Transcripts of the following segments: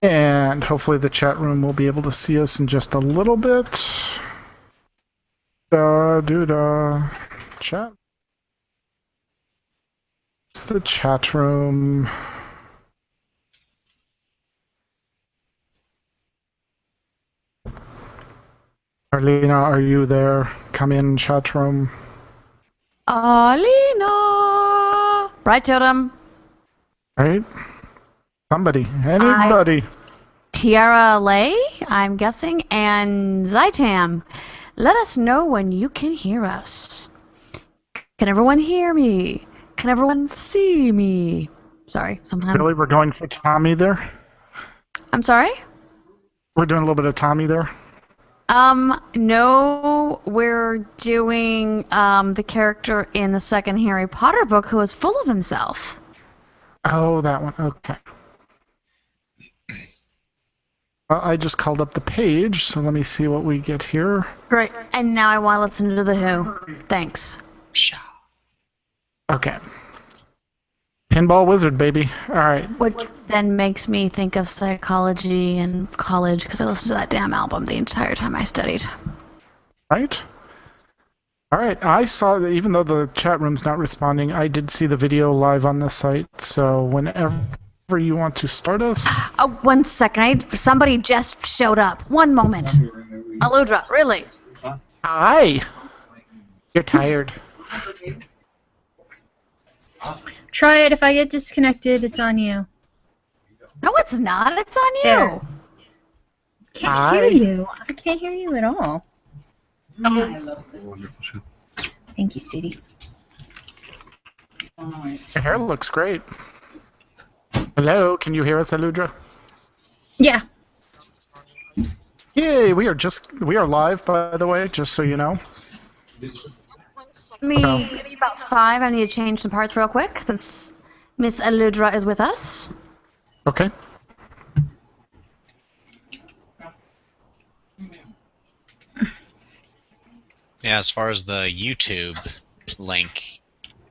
And hopefully the chat room will be able to see us in just a little bit. Chat. It's the chat room. Arlena, are you there? Come in, chat room. Alina! Right, Totem? Right? Somebody. Anybody. Tiara Lay, I'm guessing, and Zytam. Let us know when you can hear us. Can everyone hear me? Can everyone see me? Sorry, sometimes. Really? We're going for Tommy there? I'm sorry? We're doing a little bit of Tommy there? No, we're doing the character in the second Harry Potter book who is full of himself. Oh, that one. Okay. I just called up the page, so let me see what we get here. Great. And now I want to listen to The Who. Thanks. Okay. Pinball Wizard, baby. All right. Which then makes me think of psychology in college because I listened to that damn album the entire time I studied. Right? All right. I saw that even though the chat room's not responding, I did see the video live on the site. So whenever you want to start us. Oh, 1 second. Somebody just showed up. One moment. Aludra, really? Hi. You're tired. Try it. If I get disconnected, it's on you. No, it's not. It's on you. There. Can't hear you. I can't hear you at all. Thank you, sweetie. Your hair looks great. Hello, can you hear us, Aludra? Yeah. Yay, we are live, by the way, just so you know. Give me about 5. I need to change some parts real quick since Miss Aludra is with us. Okay. Yeah, as far as the YouTube link,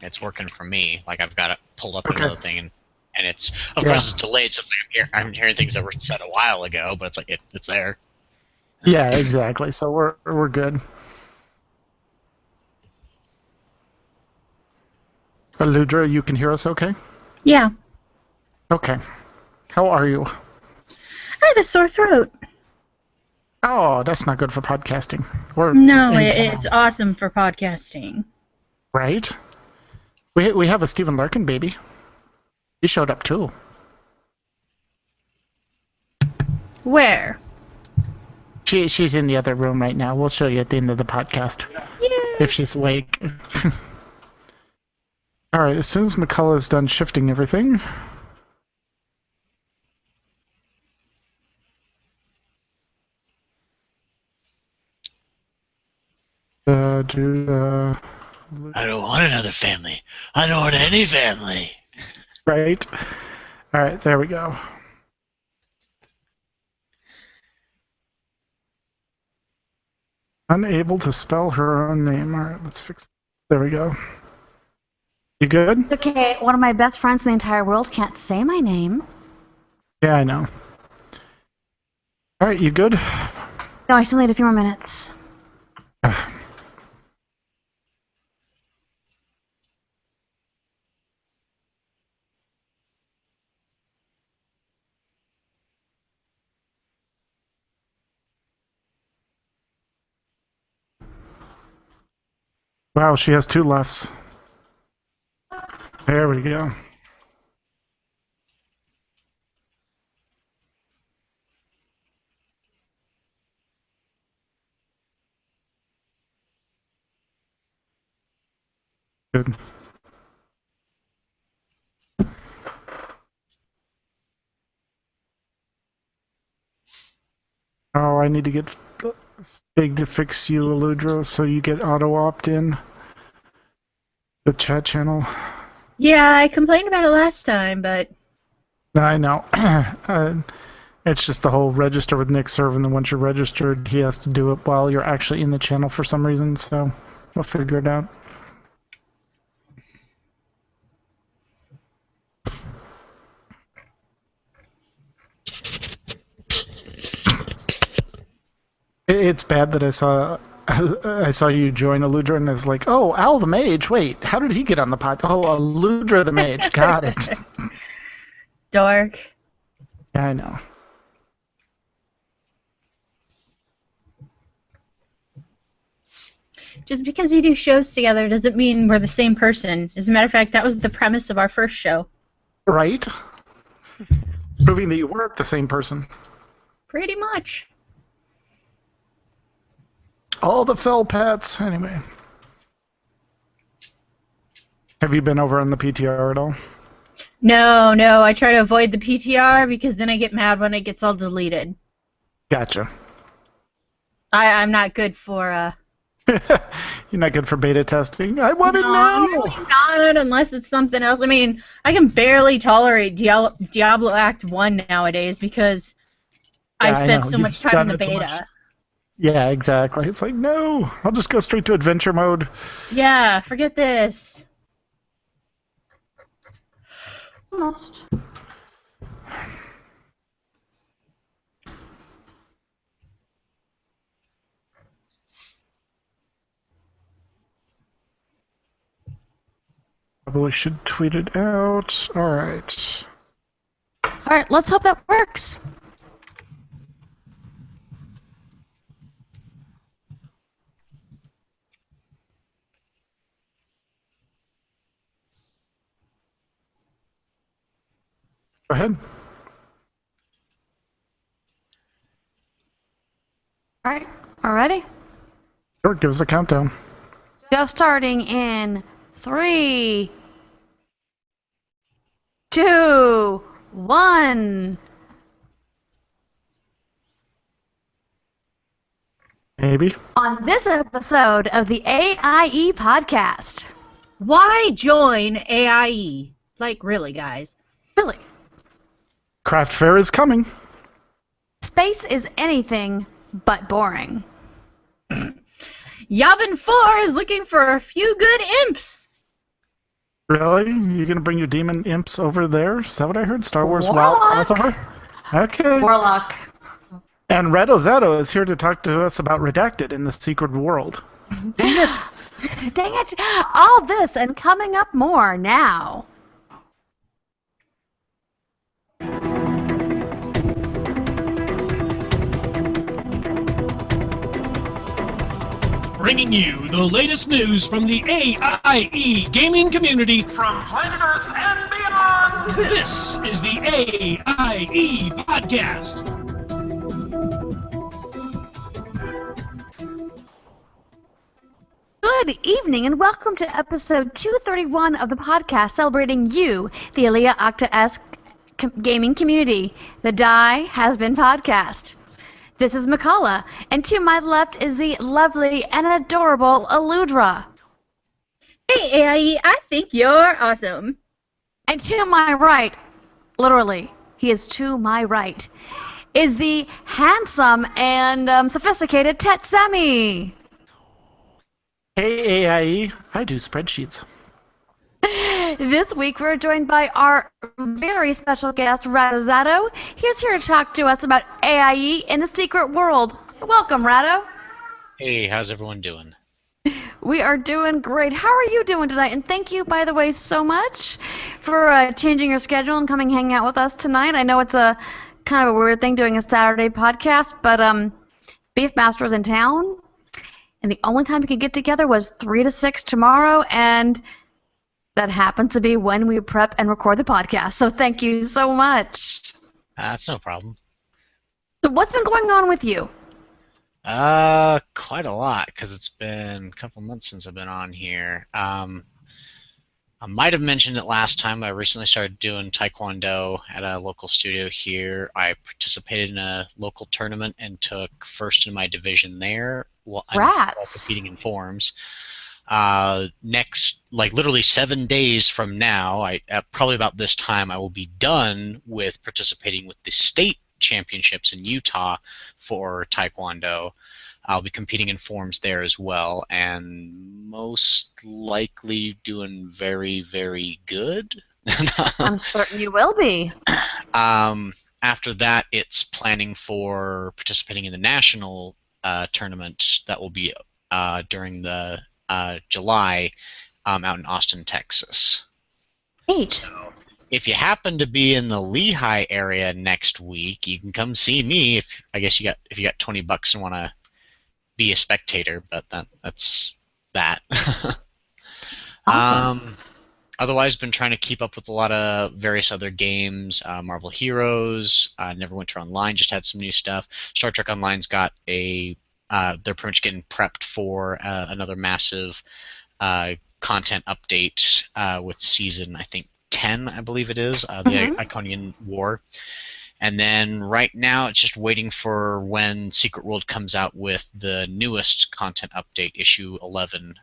it's working for me. Like I've got it pulled up another thing, and it's of course it's delayed. So it's like I'm hearing things that were said a while ago, but it's like it's there. Yeah, exactly. So we're good. Aludra, you can hear us okay? Yeah. Okay. How are you? I have a sore throat. Oh, that's not good for podcasting. No, it's awesome for podcasting. Right? We have a Stephen Larkin baby. He showed up too. Where? She's in the other room right now. We'll show you at the end of the podcast. Yay. If she's awake. Alright, as soon as McCullough's done shifting everything. I don't want another family. I don't want any family. Right. Alright, there we go. Unable to spell her own name. Alright, let's fix it. There we go. You good? Okay, one of my best friends in the entire world can't say my name. Yeah, I know. Alright, you good? No, I still need a few more minutes. Wow, she has 2 lefts. There we go. Good. Oh, I need to get Stig to fix you, Aludra, so you get auto opt-in. The chat channel. Yeah, I complained about it last time, but... I know. It's just the whole register with Nick Serve, and then once you're registered, he has to do it while you're actually in the channel for some reason, so we'll figure it out. It's bad that I saw you join Aludra and it's like, oh, Al the Mage. Wait, how did he get on the pod? Oh, Aludra the Mage. Got it. Dork. Yeah, I know. Just because we do shows together doesn't mean we're the same person. As a matter of fact, that was the premise of our first show. Right? Proving that you weren't the same person. Pretty much. All the fell pets. Anyway. Have you been over on the PTR at all? No, I try to avoid the PTR because then I get mad when it gets all deleted. Gotcha. I'm not good for, You're not good for beta testing. I want to No, I'm know. really not unless it's something else. I mean, I can barely tolerate Diablo Act 1 nowadays because I Yeah, I spent know. so You've much time in the done it too much. beta. Yeah, exactly. It's like, no, I'll just go straight to adventure mode. Yeah, forget this. Almost. Probably should tweet it out. All right. All right, let's hope that works. Go ahead. All right, ready? Sure, give us a countdown. Just starting in 3, 2, 1. Maybe. On this episode of the AIE Podcast. Why join AIE? Like, really, guys. Really, Craft fair is coming. space is anything but boring. Yavin 4 is looking for a few good imps. Really? You gonna bring your demon imps over there? Is that what I heard? Star Wars WoW Warlock. crossover? Okay. Warlock. And Red Ozetto is here to talk to us about Redacted in the Secret World. Dang it! Dang it! All this and coming up more now. Bringing you the latest news from the AIE gaming community From planet Earth and beyond! This is the AIE Podcast. Good evening and welcome to episode 231 of the podcast celebrating you, the Alia Octa-esque gaming community. The Die Has Been podcast. This is Makala, and to my left is the lovely and adorable Aludra. Hey, AIE, I think you're awesome. And to my right, literally, he is to my right, is the handsome and sophisticated Tetsemi. Hey AIE, I do spreadsheets. This week we're joined by our very special guest, Rado. He's here to talk to us about AIE in the secret world. Welcome, Rado. Hey, how's everyone doing? We are doing great. How are you doing tonight? And thank you, by the way, so much for changing your schedule and coming hang out with us tonight. I know it's a kind of a weird thing doing a Saturday podcast, but Beefmaster was in town, and the only time we could get together was 3 to 6 tomorrow, and that happens to be when we prep and record the podcast. So thank you so much. That's no problem. So what's been going on with you? Quite a lot, because it's been a couple months since I've been on here. I might have mentioned it last time. I recently started doing Taekwondo at a local studio here. I participated in a local tournament and took first in my division there. While competing in forms. Next, like literally 7 days from now, probably about this time, I will be done with participating with the state championships in Utah for Taekwondo. I'll be competing in forms there as well, and most likely doing very, very good. I'm certain you will be. After that, it's planning for participating in the national tournament that will be during the July out in Austin, Texas. Neat. So if you happen to be in the Lehigh area next week, you can come see me. If you got $20 and want to be a spectator, but that's that. Awesome. Otherwise, been trying to keep up with a lot of various other games. Marvel Heroes, Neverwinter Online just had some new stuff. Star Trek Online's got they're pretty much getting prepped for another massive content update with season, I think, 10, I believe it is, the Iconian War. And then right now it's just waiting for when Secret World comes out with the newest content update, issue 11.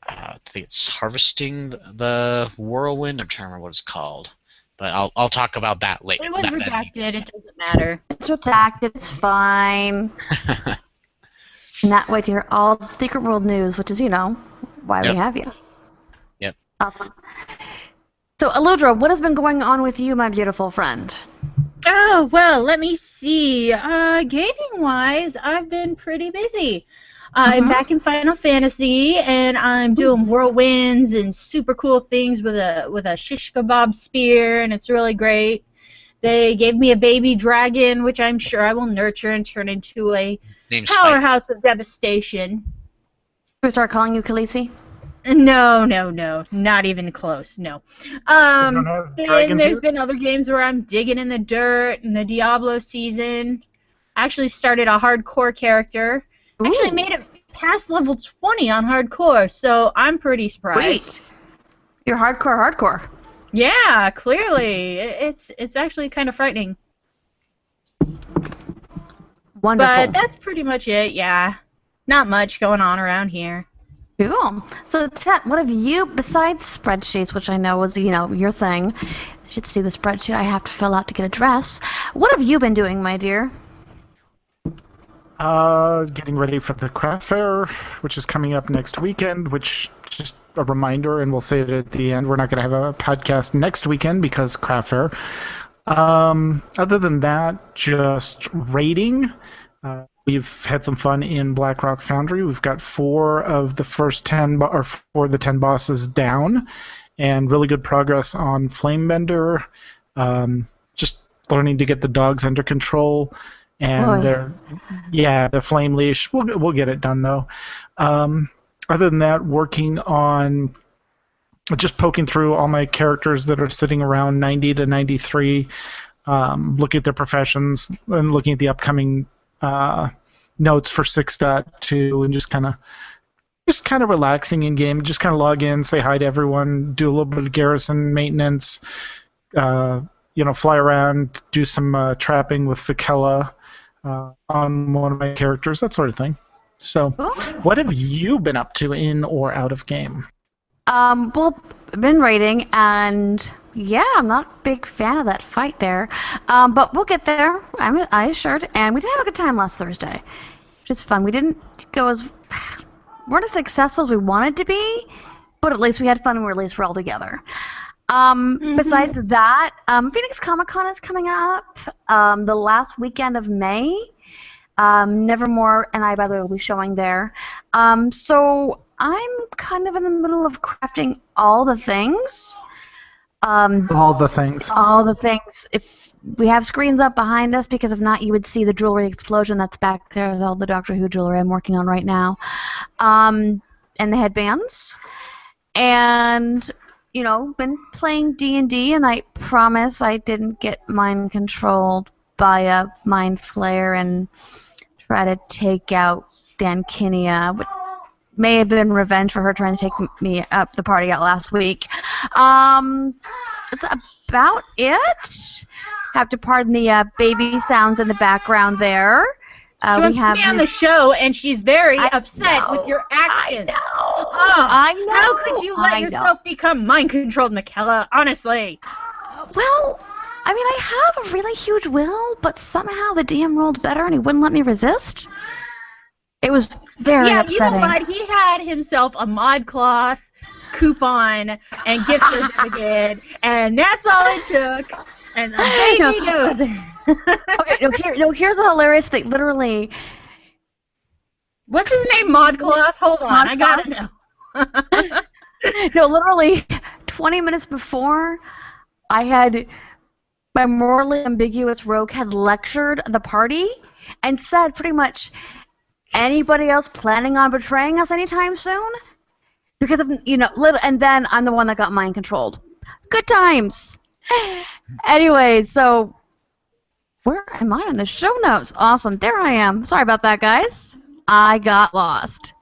I think it's Harvesting the Whirlwind. I'm trying to remember what it's called. But I'll talk about that later. It was redacted. It doesn't matter. It's redacted. It's fine. Not wait to hear all the Secret World news, which is, why we have you. Yep. Awesome. So, Aludra, what has been going on with you, my beautiful friend? Oh, well, let me see. Gaming-wise, I've been pretty busy. I'm back in Final Fantasy, and I'm doing whirlwinds and super cool things with a shish kebab spear, and it's really great. They gave me a baby dragon, which I'm sure I will nurture and turn into a powerhouse of devastation. Should we start calling you Khaleesi? No, not even close. No. Then there's been other games where I'm digging in the dirt, and the Diablo season. I actually started a hardcore character. Ooh. Actually made it past level 20 on hardcore, so I'm pretty surprised. Sweet. You're hardcore. Yeah, clearly. It's actually kind of frightening. Wonderful. But that's pretty much it, yeah. Not much going on around here. Cool. So, Tet, what have you, besides spreadsheets, which I know is, your thing, you should see the spreadsheet I have to fill out to get a dress. What have you been doing, my dear? Getting ready for the craft fair, which is coming up next weekend, which, just a reminder, and we'll say it at the end, we're not going to have a podcast next weekend because craft fair. Other than that, just raiding. We've had some fun in Blackrock Foundry. We've got 4 of the first 10, or 4 of the 10 bosses down, and really good progress on Flamebender. Just learning to get the dogs under control. And the flame leash. We'll get it done though. Other than that, working on just poking through all my characters that are sitting around 90 to 93, looking at their professions and looking at the upcoming notes for 6.2, and just kind of relaxing in game. Just kind of log in, say hi to everyone, do a little bit of garrison maintenance, fly around, do some trapping with Fikella. On one of my characters, that sort of thing. So, what have you been up to in or out of game? Well, I've been raiding, and I'm not a big fan of that fight there. But we'll get there, I assured. And we did have a good time last Thursday, which is fun. We didn't weren't as successful as we wanted to be, but at least we had fun and at least we're all together. Besides that, Phoenix Comic-Con is coming up the last weekend of May. Nevermore and I, by the way, will be showing there. So I'm kind of in the middle of crafting all the things. All the things. All the things. If we have screens up behind us, because if not, you would see the jewelry explosion that's back there with all the Doctor Who jewelry I'm working on right now. And the headbands. And been playing D&D, and I promise I didn't get mind controlled by a mind flayer and try to take out Dankinia, which may have been revenge for her trying to take me up the party out last week. That's about it. Have to pardon the baby sounds in the background there. She wants to be on the show, and she's very upset with your actions. I know. How could you let yourself become mind-controlled, Mikella? Honestly. Well, I have a really huge will, but somehow the DM rolled better, and he wouldn't let me resist. It was very upsetting. Yeah, you know what? He had himself a ModCloth coupon and gift certificate, and that's all it took. And the baby knows it. Okay, here's the hilarious thing. Literally, What's his name? Modcloth? Hold on, I gotta know. no, literally 20 minutes before, I had my morally ambiguous rogue had lectured the party and said pretty much, anybody else planning on betraying us anytime soon? Because of, and then I'm the one that got mind controlled. Good times. Anyway, so where am I on the show notes? Awesome. There I am. Sorry about that, guys. I got lost.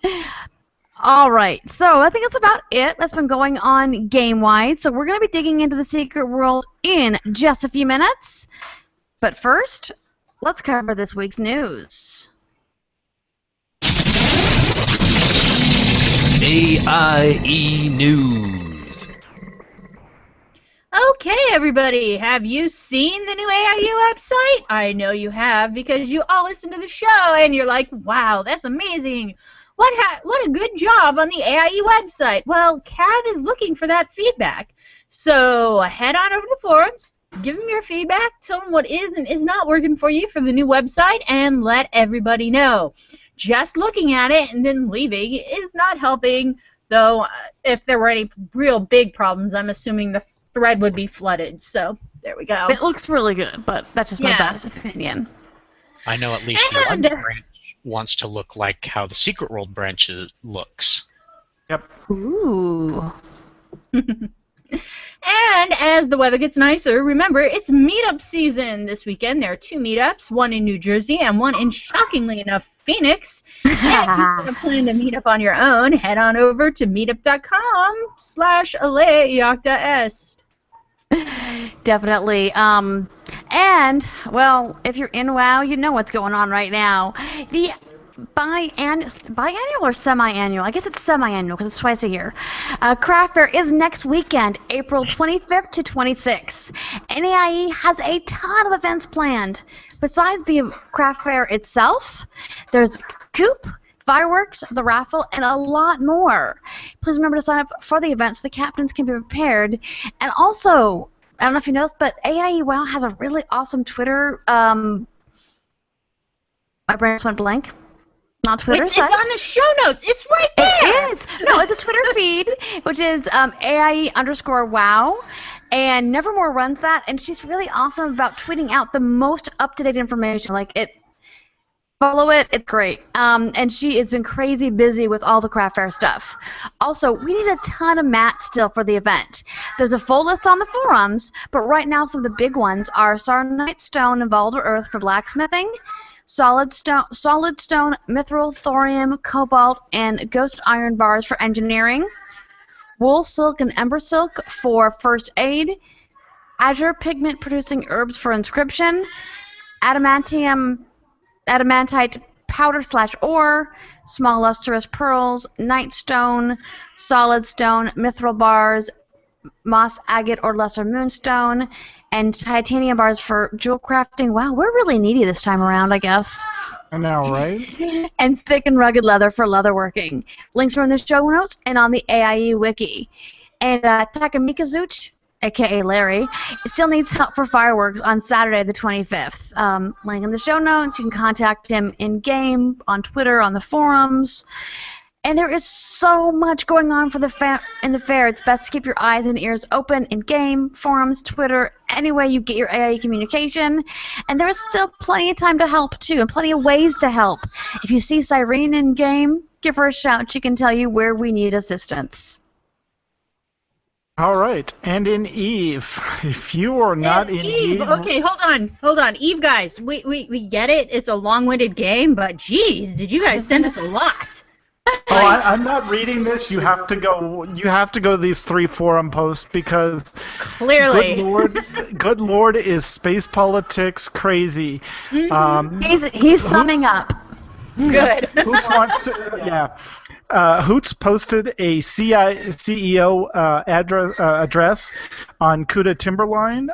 All right. So I think that's about it that's been going on game-wise. So we're going to be digging into the secret world in just a few minutes. But first, let's cover this week's news. AIE News. Okay, everybody, have you seen the new AIE website? I know you have because you all listen to the show and you're like, wow, that's amazing. What a good job on the AIE website. Well, Cav is looking for that feedback. So head on over to the forums, give him your feedback, tell him what is and is not working for you for the new website, and let everybody know. Just looking at it and then leaving is not helping, though if there were any real big problems, I'm assuming the thread would be flooded. So there we go. It looks really good, but that's just my biased opinion. I know at least one branch wants to look like how the Secret World branch looks. Yep. Ooh. And as the weather gets nicer, remember, it's meetup season this weekend. There are 2 meetups, one in New Jersey and one in, shockingly enough, Phoenix. And if you want to plan to meet up on your own, head on over to meetup.com/aleacta-est. Definitely. And, well, if you're in WoW, you know what's going on right now. The biannual or semi-annual? I guess it's semi-annual because it's twice a year. Craft Fair is next weekend, April 25th to 26th. NAIE has a ton of events planned. Besides the Craft Fair itself, there's Coop, fireworks, the raffle, and a lot more. Please remember to sign up for the event so the captains can be prepared. And also, I don't know if you know this, but AIE WoW has a really awesome Twitter. My brain just went blank. Not Twitter. It's on the show notes. It's right there. It is. No, it's a Twitter feed, which is AIE_WoW. And Nevermore runs that, and she's really awesome about tweeting out the most up-to-date information. Follow it. It's great. And she has been crazy busy with all the Craft Fair stuff. Also, we need a ton of mats still for the event. There's a full list on the forums, but right now some of the big ones are Sarnite Stone and Valder Earth for blacksmithing, Solid stone, mithril, thorium, cobalt, and ghost iron bars for engineering. Wool silk and ember silk for first aid. Azure pigment producing herbs for inscription. Adamantite powder/ore. Small lustrous pearls. Night stone. Solid stone. Mithril bars. Moss agate or lesser moonstone. And titanium bars for jewel crafting. Wow, we're really needy this time around, I guess. I know, right? And thick and rugged leather for leatherworking. Links are in the show notes and on the AIE wiki. And Takamikazuch, a.k.a. Larry, still needs help for fireworks on Saturday the 25th. Link in the show notes. You can contact him in-game, on Twitter, on the forums. And there is so much going on for in the fair. It's best to keep your eyes and ears open in game, forums, Twitter, any way you get your AIE communication. And there is still plenty of time to help, too, and plenty of ways to help. If you see Cyrene in game, give her a shout. She can tell you where we need assistance. All right. And in Eve, if you are not in Eve... Okay, hold on. Eve, guys, we get it. It's a long-winded game, but geez, did you guys send us a lot? Oh, I'm not reading this. You have to go. You have to go to these 3 forum posts because clearly, good lord, is space politics crazy. Mm-hmm. He's summing up. Good. Hoots wants to. Yeah. Hoots posted a CEO address on Kuta Timberline.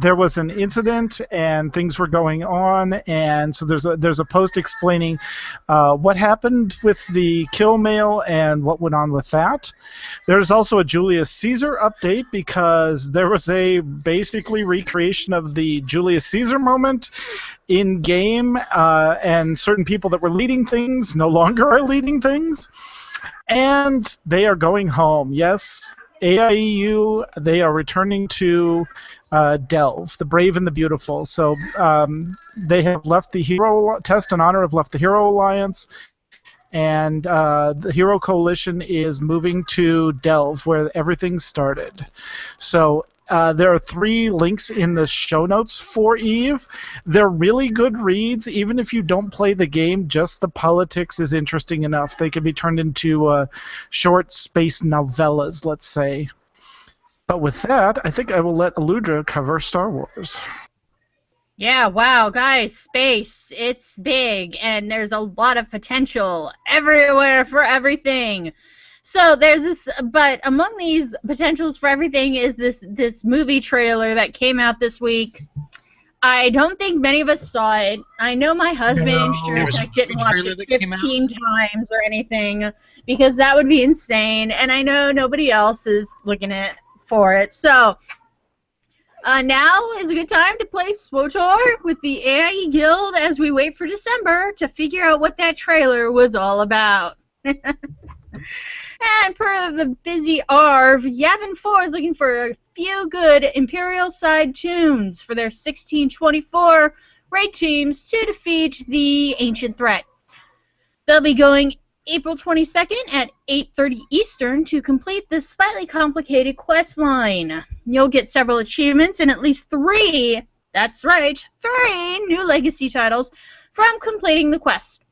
There was an incident and things were going on, and so there's a post explaining what happened with the kill mail and what went on with that. There's also a Julius Caesar update because there was a basically recreation of the Julius Caesar moment in game, and certain people that were leading things no longer are leading things, and they are going home. Yes. AIEU, they are returning to Delve, the Brave and the Beautiful. So they have left the Hero Test and Honor have left the Hero Alliance, and the Hero Coalition is moving to Delve, where everything started. So there are 3 links in the show notes for EVE. They're really good reads. Even if you don't play the game, just the politics is interesting enough. They can be turned into short space novellas, let's say. But with that, I think I will let Aludra cover Star Wars. Yeah, wow, guys, space, it's big, and there's a lot of potential everywhere for everything. So there's this, but among these potentials for everything is this movie trailer that came out this week. I don't think many of us saw it. I know my husband sure as heck didn't watch it 15 times or anything, because that would be insane, and I know nobody else is looking for it. So now is a good time to play SWTOR with the AIE Guild as we wait for December to figure out what that trailer was all about. And per the busy ARV, Yavin 4 is looking for a few good Imperial side tunes for their 1624 raid teams to defeat the ancient threat. They'll be going April 22nd at 8:30 Eastern to complete this slightly complicated quest line. You'll get several achievements and at least 3, that's right, 3 new legacy titles from completing the quest.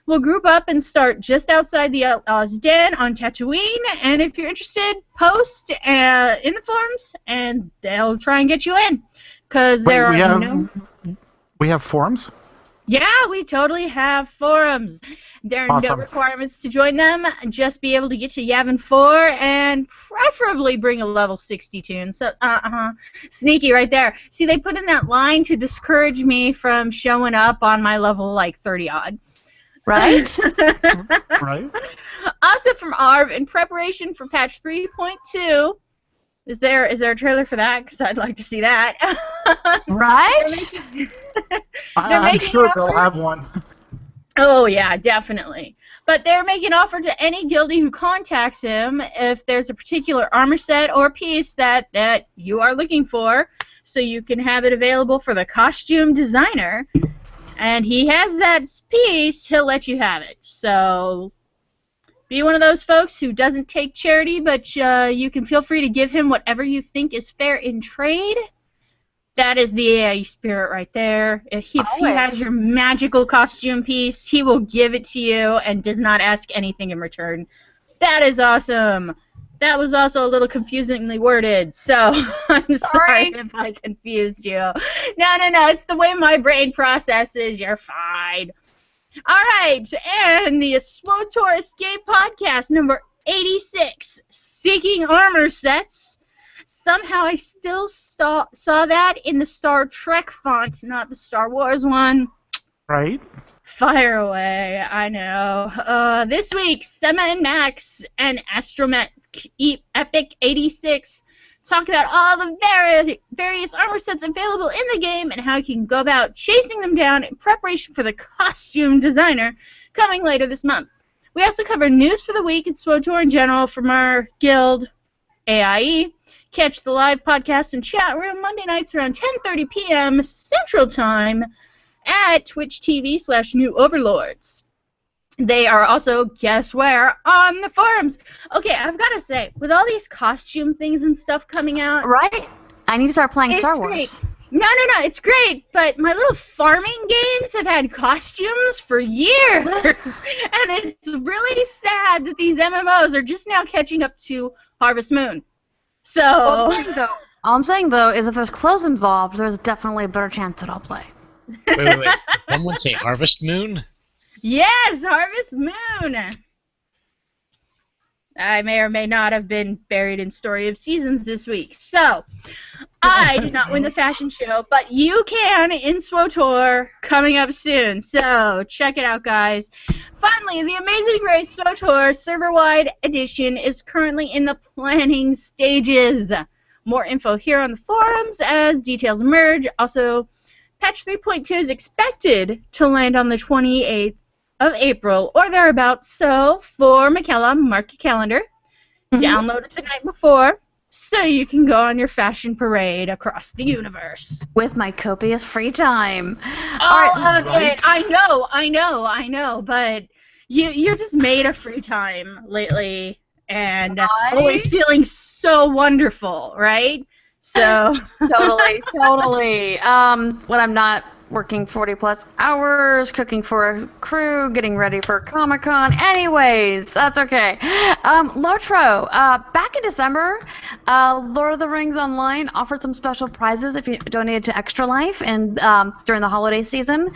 We'll group up and start just outside the Outlaws' Den on Tatooine, and if you're interested, post in the forums, and they'll try and get you in. Because there are We have forums? Yeah, we totally have forums. There are no requirements to join them. Just be able to get to Yavin 4 and preferably bring a level 60 tune. So, sneaky right there. See, they put in that line to discourage me from showing up on my level, like, 30-odd. Right? Right. Also from ARV, in preparation for patch 3.2, is there a trailer for that? Because I'd like to see that. Right? I'm sure they'll have one. Oh, yeah, definitely. But they're making an offer to any guildie who contacts him if there's a particular armor set or piece that you are looking for, so you can have it available for the costume designer. And he has that piece, he'll let you have it. So be one of those folks who doesn't take charity, but you can feel free to give him whatever you think is fair in trade. That is the AIE spirit right there. If he has your magical costume piece, he will give it to you and does not ask anything in return. That is awesome. That was also a little confusingly worded, so I'm sorry if I confused you. No, it's the way my brain processes. You're fine. All right, and the SWTOR Escape Podcast, number 86, Seeking Armor Sets. Somehow I still saw that in the Star Trek font, not the Star Wars one. Right. Fire away, I know. This week, Sema and Max and Astromech Epic 86 talk about all the various armor sets available in the game and how you can go about chasing them down in preparation for the costume designer coming later this month. We also cover news for the week and SWTOR in general from our guild, AIE. Catch the live podcast and chat room Monday nights around 10:30 p.m. Central Time at Twitch TV/New Overlords. They are also, guess where, on the forums. Okay, I've got to say, with all these costume things and stuff coming out... Right? I need to start playing Star Wars. Great. No, it's great, but my little farming games have had costumes for years. And it's really sad that these MMOs are just now catching up to Harvest Moon. So... All I'm saying, though, is if there's clothes involved, there's definitely a better chance that I'll play. Wait. Someone say Harvest Moon? Yes, Harvest Moon. I may or may not have been buried in Story of Seasons this week. So, I did not win the fashion show, but you can in SWTOR coming up soon. So, check it out, guys. Finally, the Amazing Race SWTOR server-wide edition is currently in the planning stages. More info here on the forums as details emerge. Also, patch 3.2 is expected to land on the 28th of April or thereabouts. So, for Michaela, mark your calendar. Download it the night before so you can go on your fashion parade across the universe. With my copious free time. All of it. I know. But you're just made of free time lately. And always feeling so wonderful, right? So Totally. When I'm not working 40-plus hours, cooking for a crew, getting ready for Comic-Con. Anyways, that's okay. Lotro, back in December, Lord of the Rings Online offered some special prizes if you donated to Extra Life and during the holiday season.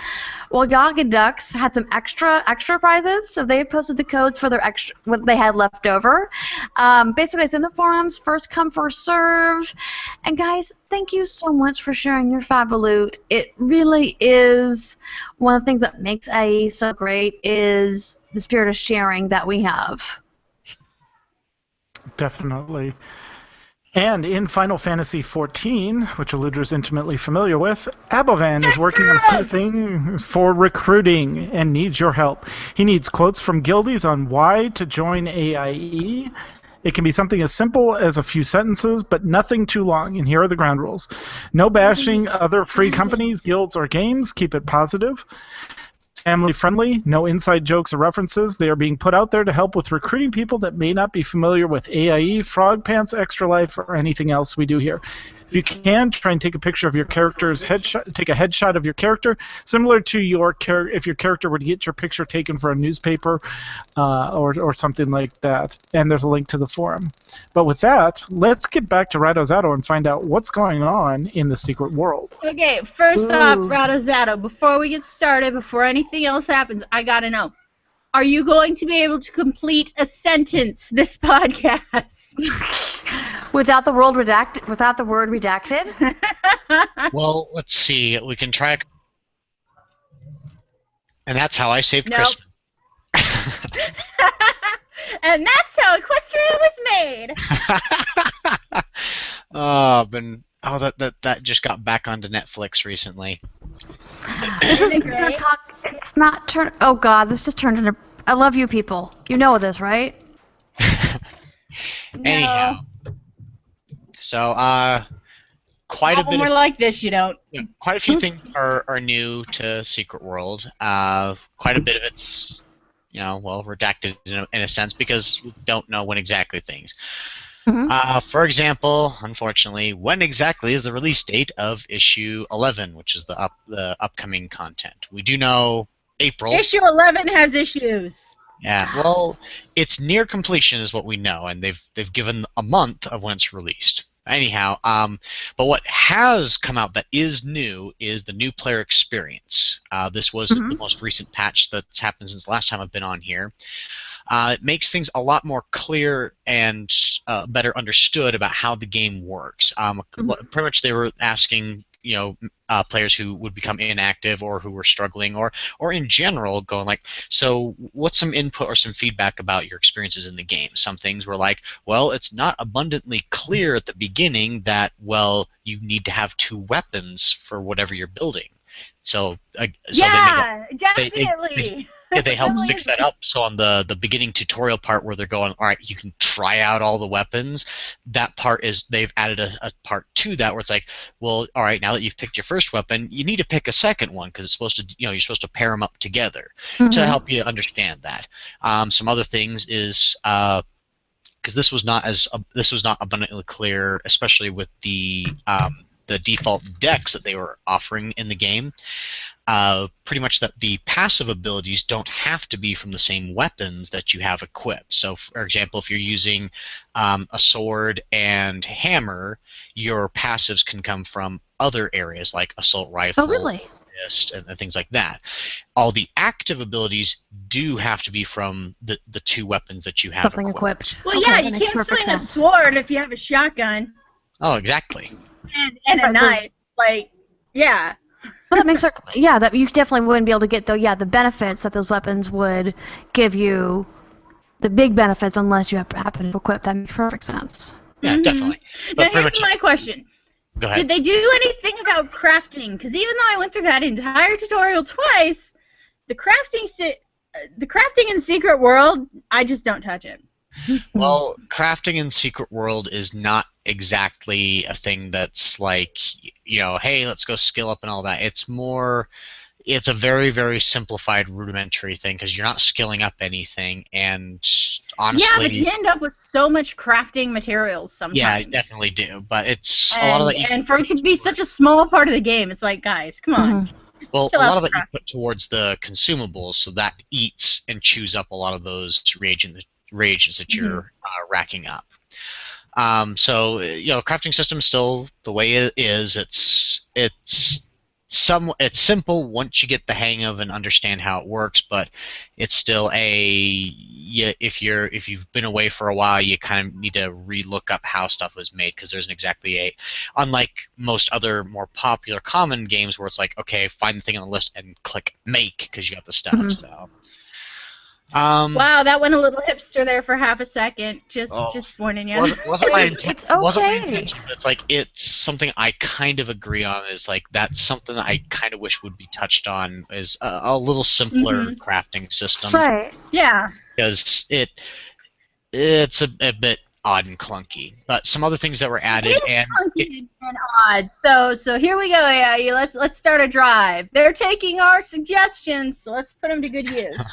Well, Yaga Ducks had some extra prizes, so they posted the codes for their extra what they had left over. Basically, it's in the forums, first come, first serve. And guys, thank you so much for sharing your Fabaloot. It really is one of the things that makes AIE so great is the spirit of sharing that we have. Definitely. And in Final Fantasy XIV, which Eludra's intimately familiar with, Abovan is working on a few things for recruiting and needs your help. He needs quotes from guildies on why to join AIE. It can be something as simple as a few sentences, but nothing too long, and here are the ground rules. No bashing other free companies, guilds, or games. Keep it positive. Family-friendly, no inside jokes or references. They are being put out there to help with recruiting people that may not be familiar with AIE, Frog Pants, Extra Life, or anything else we do here. If you can, try and take a picture of your character's headshot. Take a headshot of your character, similar to if your character would get your picture taken for a newspaper or something like that. And there's a link to the forum. But with that, let's get back to Radozato and find out what's going on in the secret world. Okay, first off, Radozato, before we get started, before anything else happens, I gotta know. Are you going to be able to complete a sentence this podcast? Without the word redacted? Well, let's see. We can try. And that's how I saved Christmas. And that's how Equestria was made. That just got back onto Netflix recently. This is gonna talk. It's not turn. Oh God, this just turned into. I love you people. You know this, right? Anyhow, so quite a bit. When we're like this, you don't. Quite a few things are new to Secret World. Quite a bit of it's redacted in a sense because we don't know when exactly things. For example, unfortunately, when exactly is the release date of issue 11, which is the upcoming content? We do know April. Issue 11 has issues. Yeah, well, it's near completion is what we know, and they've given a month of when it's released. Anyhow, but what has come out that is new is the new player experience. This was the most recent patch that's happened since the last time I've been on here. It makes things a lot more clear and better understood about how the game works. Pretty much they were asking players who would become inactive or who were struggling or in general going like, so what's some input or some feedback about your experiences in the game? Some things were like, well, it's not abundantly clear at the beginning that, well, you need to have 2 weapons for whatever you're building. So definitely. They helped fix that up. So on the beginning tutorial part where they're going, all right, you can try out all the weapons. That part is they've added a part to that where it's like, well, all right, now that you've picked your first weapon, you need to pick a second one because it's supposed to, you're supposed to pair them up together to help you understand that. Some other things is because this was not abundantly clear, especially with the default decks that they were offering in the game. Pretty much that the passive abilities don't have to be from the same weapons that you have equipped. So, for example, if you're using a sword and hammer, your passives can come from other areas like assault rifle. Oh, really? wrist and things like that. All the active abilities do have to be from the two weapons that you have Something equipped. Well, Okay, yeah, that you makes can't perfect swing a sense. sword if you have a shotgun Oh, exactly. and a Right, so- knife. Like, yeah. Well, that makes that you definitely wouldn't be able to get the benefits that those weapons would give you, the big benefits, unless you happen to equip. That makes perfect sense. Yeah, definitely. Now, But pretty here's much, my question. go ahead. Did they do anything about crafting? Because even though I went through that entire tutorial twice, the crafting in Secret World, I just don't touch it. Well, crafting in Secret World is not exactly a thing that's like, hey, let's go skill up and all that. It's a very, very simplified, rudimentary thing because you're not skilling up anything, and honestly... Yeah, but you end up with so much crafting materials sometimes. Yeah, I definitely do, but it's a lot of that... And for it to be such a small part of the game, it's like, guys, come on. Just Well, a chill out lot of the that you crafting. put towards the consumables, so that eats and chews up a lot of those reagents that you're racking up. So crafting system is still the way it is. It's simple once you get the hang of and understand how it works, but it's still if you've been away for a while, you kind of need to re-look up how stuff was made because there isn't exactly unlike most other more popular common games where it's like, okay, find the thing on the list and click make because you got the stuff. So. Wow, that went a little hipster there for half a second. Just warning you. Wasn't my intent. It's okay. Wasn't my intention. But it's like it's something I kind of agree on. Is like that's something that I kind of wish would be touched on. Is a little simpler crafting system. Right. Yeah. Because it's a bit odd and clunky. But some other things that were added Clunky and odd. So here we go, AIE. Let's start a drive. They're taking our suggestions, so let's put them to good use.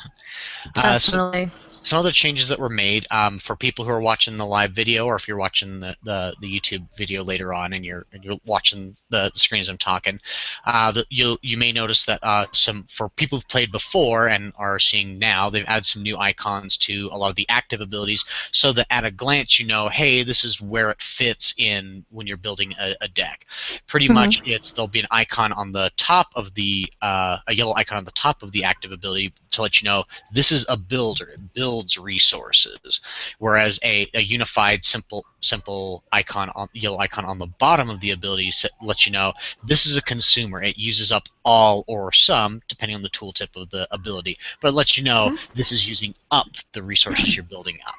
Definitely. Some other changes that were made for people who are watching the live video, or if you're watching the YouTube video later on and you're watching the screen as I'm talking, you may notice that for people who've played before and are seeing now, they've added some new icons to a lot of the active abilities, so that at a glance you know, hey, this is where it fits in when you're building a deck. Pretty much, there'll be an icon on the top of a yellow icon on the top of the active ability to let you know this is a builder. It builds resources, whereas a unified simple yellow icon on the bottom of the ability lets you know this is a consumer. It uses up all or some, depending on the tooltip of the ability, but it lets you know this is using up the resources you're building up.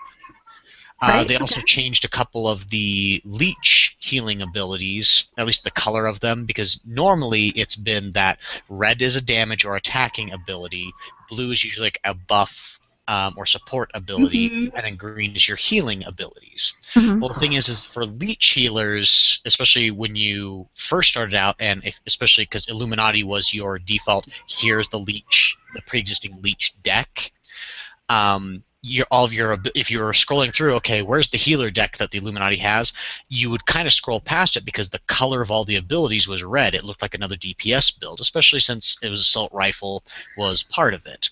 They also changed a couple of the leech healing abilities, at least the color of them, because normally it's been that red is a damage or attacking ability, blue is usually like a buff or support ability, and then green is your healing abilities. Well, the thing is for leech healers, especially when you first started out, and especially because Illuminati was your default, here's the pre-existing leech deck. If you're scrolling through, okay, where's the healer deck that the Illuminati has, you would kind of scroll past it because the color of all the abilities was red. It looked like another DPS build, especially since it was assault rifle was part of it.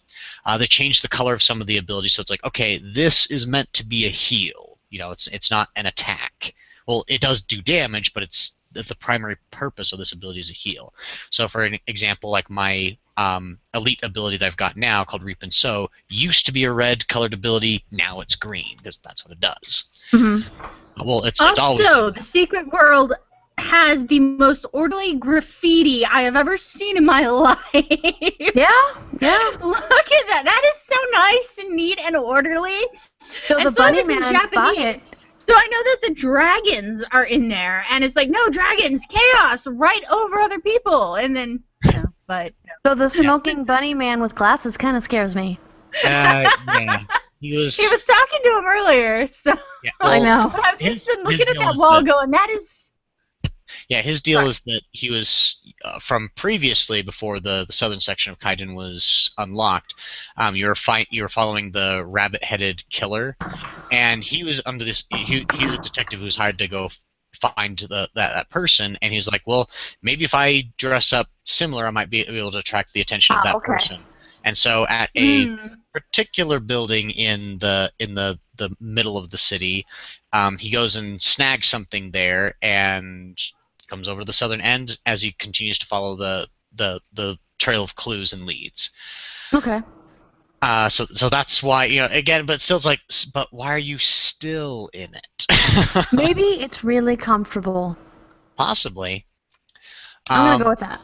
They changed the color of some of the abilities, so it's like, okay, this is meant to be a heal. It's not an attack. Well, it does do damage, but the primary purpose of this ability is a heal. So for an example, like my elite ability that I've got now called Reap and Sow used to be a red colored ability. Now it's green because that's what it does. Well, it's always... Also, the Secret World has the most orderly graffiti I have ever seen in my life. Yeah. Look at that. That is so nice and neat and orderly. So and the some of bunny it's in man Japanese. So I know that the dragons are in there, and it's like, no, dragons, chaos, right over other people, and then, So the smoking bunny man with glasses kind of scares me. Yeah. He was talking to him earlier, so... Yeah, I know. But I've just been looking at deal that is wall that- going, that is... Yeah, his deal is that he was from previously, before the southern section of Kaiden was unlocked. You were following the rabbit-headed killer, and he was under this. He was a detective who was hired to go find that person, and he's like, well, maybe if I dress up similar, I might be able to attract the attention of that person. And so, at a particular building in the middle of the city, he goes and snags something there, and comes over to the southern end as he continues to follow the trail of clues and leads. Okay. So that's why, again, but still it's like, but why are you still in it? Maybe it's really comfortable. Possibly. I'm going to go with that.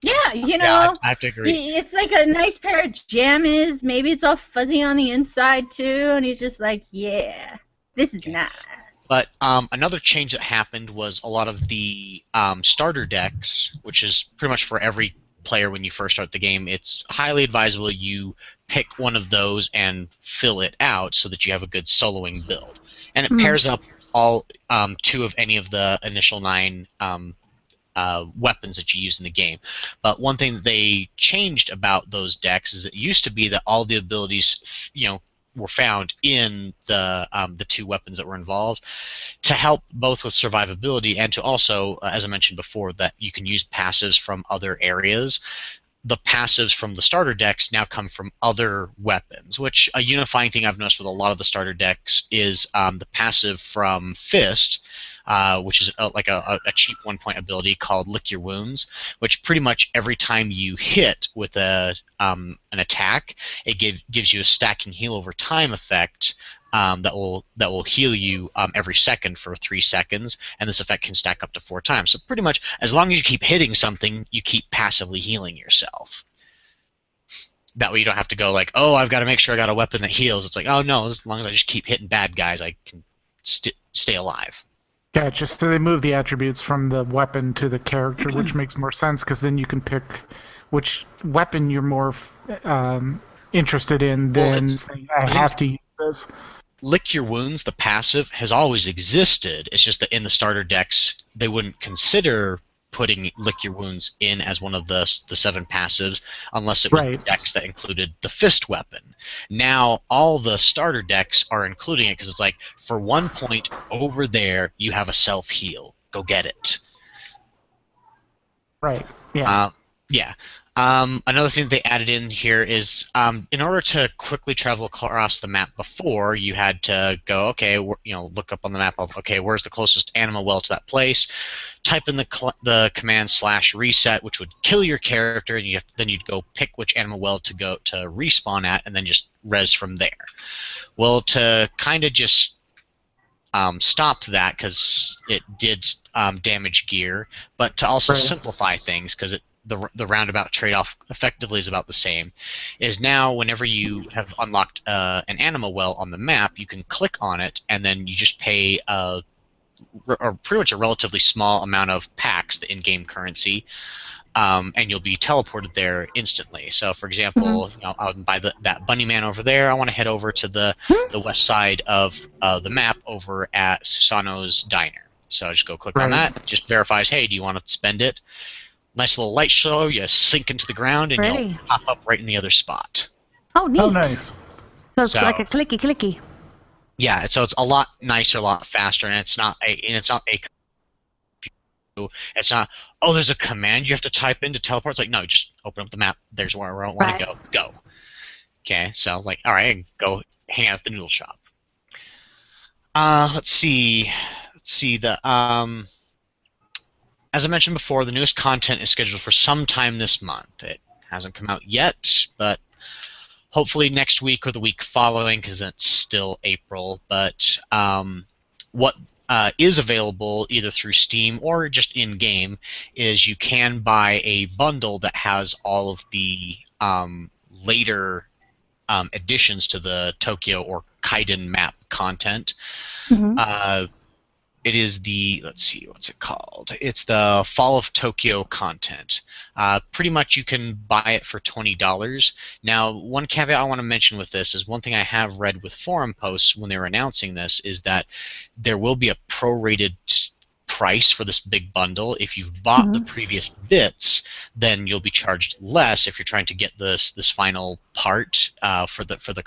Yeah, Yeah, I have to agree. it's like a nice pair of jammies. Maybe it's all fuzzy on the inside too, and he's just like, yeah, this is nice. But another change that happened was a lot of the starter decks, which is pretty much for every player when you first start the game. It's highly advisable you pick one of those and fill it out so that you have a good soloing build. And it pairs up all 2 of any of the initial 9 weapons that you use in the game. But one thing that they changed about those decks is it used to be that all the abilities, were found in the 2 weapons that were involved to help both with survivability and to also, as I mentioned before, that you can use passives from other areas. The passives from the starter decks now come from other weapons, which a unifying thing I've noticed with a lot of the starter decks is the passive from Fist, which is like a cheap 1-point ability called Lick Your Wounds, which pretty much every time you hit with an attack, it gives you a stacking heal over time effect that will heal you every second for 3 seconds, and this effect can stack up to 4 times. So pretty much, as long as you keep hitting something, you keep passively healing yourself. That way you don't have to go like, oh, I've got to make sure I got a weapon that heals. It's like, oh no, as long as I just keep hitting bad guys, I can stay alive. Gotcha. So they move the attributes from the weapon to the character, which makes more sense because then you can pick which weapon you're more interested in than saying, I have to use this. Lick Your Wounds, the passive, has always existed. It's just that in the starter decks, they wouldn't consider putting Lick Your Wounds in as one of the 7 passives unless it was the decks that included the Fist weapon. Now, all the starter decks are including it because it's like, for 1 point over there, you have a self-heal. Go get it. Right, yeah. Yeah. Another thing that they added in here is in order to quickly travel across the map before, you had to go, okay, look up on the map of, okay, where's the closest animal well to that place, type in the command /reset, which would kill your character, and then you'd go pick which animal well to go to respawn at, and then just res from there. Well, to kind of just stop that, because it did damage gear, but to also simplify things, because the roundabout trade-off effectively is about the same, is now whenever you have unlocked an animal well on the map, you can click on it, and then you just pay pretty much a relatively small amount of packs, the in-game currency, and you'll be teleported there instantly. So, for example, I'll buy that bunny man over there. I want to head over to the west side of the map over at Susano's Diner. So I just go click on that. Just verifies, hey, do you want to spend it? Nice little light show. You sink into the ground, and you'll pop up right in the other spot. Oh, neat. Oh, nice. So it's like a clicky. Yeah, so it's a lot nicer, a lot faster, and it's not oh, there's a command you have to type in to teleport. It's like, no, just open up the map. There's where I want to go. Okay, so like, all right, go hang out at the noodle shop. Let's see as I mentioned before, the newest content is scheduled for sometime this month. It hasn't come out yet, but hopefully next week or the week following, because it's still April. But what is available either through Steam or just in-game is you can buy a bundle that has all of the later additions to the Tokyo or Kaiden map content. It is the, let's see, what's it called? It's the Fall of Tokyo content. Pretty much you can buy it for $20. Now, one caveat I want to mention with this is one thing I have read with forum posts when they were announcing this is that there will be a prorated price for this big bundle. If you've bought the previous bits, then you'll be charged less if you're trying to get this final part for the